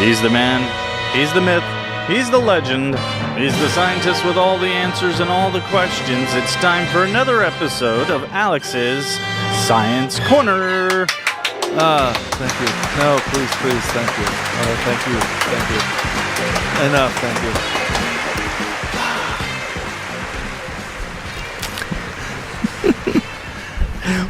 He's the man, he's the myth, he's the legend, he's the scientist with all the answers and all the questions. It's time for another episode of Alex's Science Corner. Thank you. No, please, thank you. Thank you. Enough, thank you.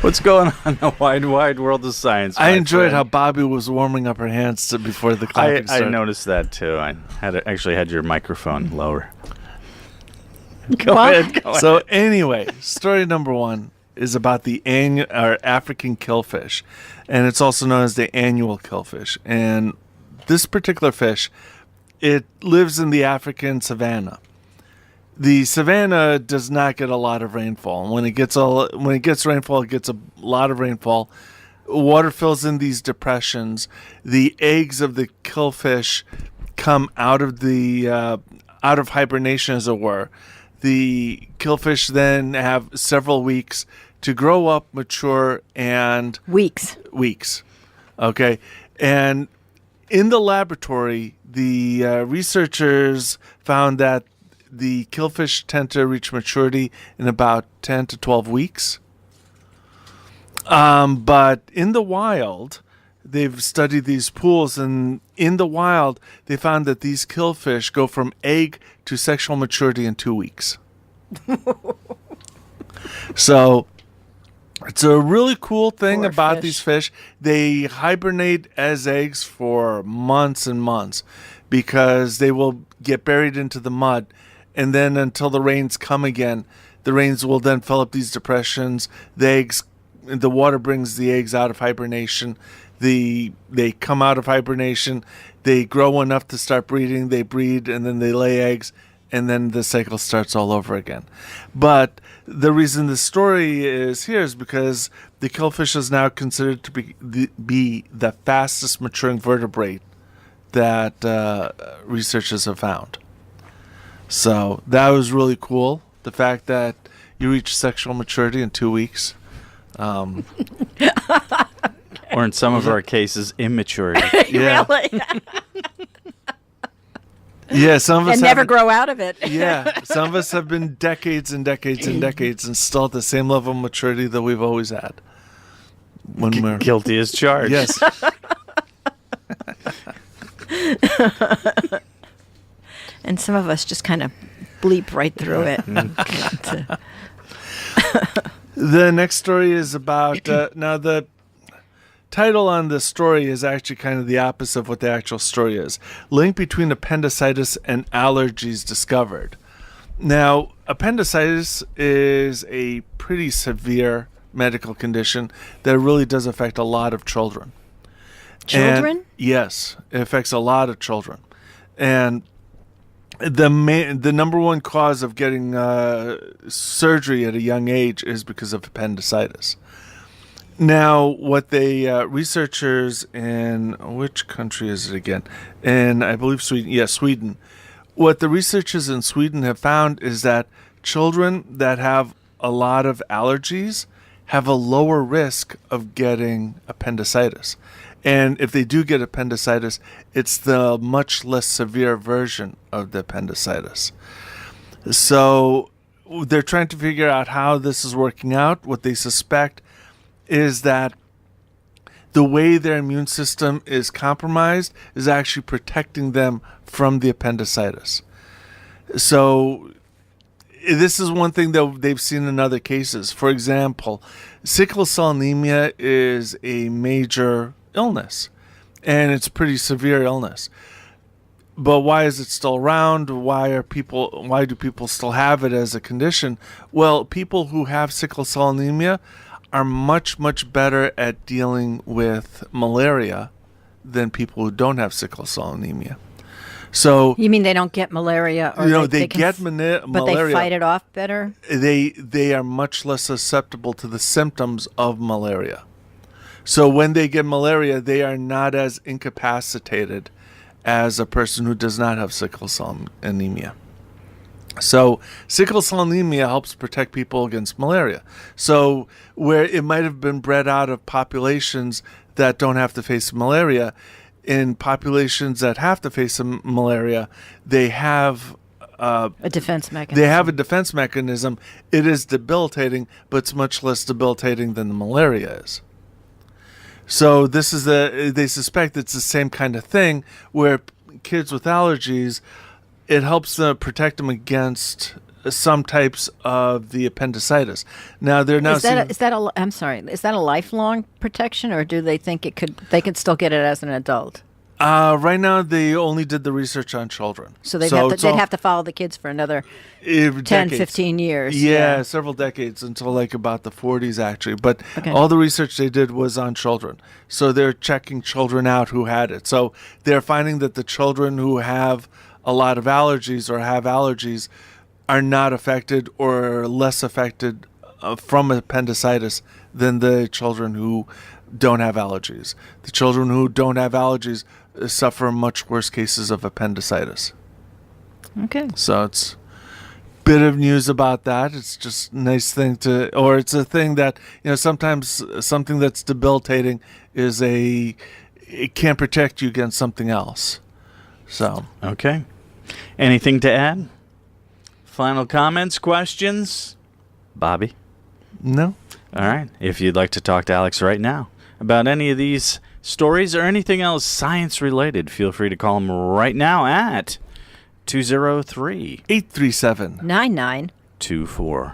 What's going on in the wide world of science? I enjoyed how Bobby was warming up her hands before the clapping started. I noticed that too. I actually had your microphone lower. Go ahead. So anyway, story number 1 is about the African killifish, and it's also known as the annual killifish. And this particular fish, it lives in the African savanna. The savanna does not get a lot of rainfall. When it gets rainfall, it gets a lot of rainfall. Water fills in these depressions. The eggs of the killifish come out of hibernation, as it were. The killifish then have several weeks to grow up, mature, and weeks. Okay, and in the laboratory, the researchers found that the killifish tend to reach maturity in about 10 to 12 weeks. But in the wild, they've studied these pools, and in the wild, they found that these killifish go from egg to sexual maturity in 2 weeks. So it's a really cool thing about these fish. They hibernate as eggs for months and months because they will get buried into the mud. And then until the rains come again, the rains will then fill up these depressions. The water brings the eggs out of hibernation. They come out of hibernation. They grow enough to start breeding. They breed, and then they lay eggs, and then the cycle starts all over again. But the reason the story is here is because the killifish is now considered to be the fastest maturing vertebrate that researchers have found. So that was really cool. The fact that you reach sexual maturity in 2 weeks. Or in some of our cases, immaturity. Yeah. Really? Yeah, some of us never grow out of it. Yeah, some of us have been decades and decades and decades and still at the same level of maturity that we've always had. When we're guilty as charged. Yes. And some of us just kind of bleep right through it. The next story is about, now the title on the story is actually kind of the opposite of what the actual story is. Link between appendicitis and allergies discovered. Now, appendicitis is a pretty severe medical condition that really does affect a lot of children. Children? And, yes, it affects a lot of children. And the number one cause of getting surgery at a young age is because of appendicitis. Now, what they researchers in which country is it again? In I believe Sweden. Yeah, Sweden. What the researchers in Sweden have found is that children that have a lot of allergies have a lower risk of getting appendicitis. And if they do get appendicitis, it's the much less severe version of the appendicitis. So they're trying to figure out how this is working out. What they suspect is that the way their immune system is compromised is actually protecting them from the appendicitis. So this is one thing that they've seen in other cases. For example, sickle cell anemia is a major illness, and it's a pretty severe illness. But why is it still around? Why do people still have it as a condition? Well, people who have sickle cell anemia are much, much better at dealing with malaria than people who don't have sickle cell anemia. So you mean they don't get malaria, or they get malaria, but they fight it off better? They are much less susceptible to the symptoms of malaria. So when they get malaria, they are not as incapacitated as a person who does not have sickle cell anemia. So sickle cell anemia helps protect people against malaria. So where it might have been bred out of populations that don't have to face malaria, in populations that have to face some malaria, they have A defense mechanism. they have a defense mechanism. It is debilitating, but it's much less debilitating than the malaria is. So this is they suspect it's the same kind of thing where kids with allergies, it helps protect them against some types of the appendicitis. Now they're now is that a lifelong protection, or do they think they could still get it as an adult? Right now they only did the research on children. So they'd have to follow the kids for another 10, decades. 15 years. Yeah, several decades until like about the 40s actually. But Okay. all the research they did was on children. So they're checking children out who had it. So they're finding that the children who have a lot of allergies or have allergies are not affected or less affected from appendicitis than the children who don't have allergies. The children who don't have allergies suffer much worse cases of appendicitis. Okay. So it's a bit of news about that. It's just a nice thing or it's a thing that, sometimes something that's debilitating it can't protect you against something else. So. Okay. Anything to add? Final comments, questions? Bobby? No? All right. If you'd like to talk to Alex right now about any of these stories or anything else science-related, feel free to call him right now at 203 837 99 24.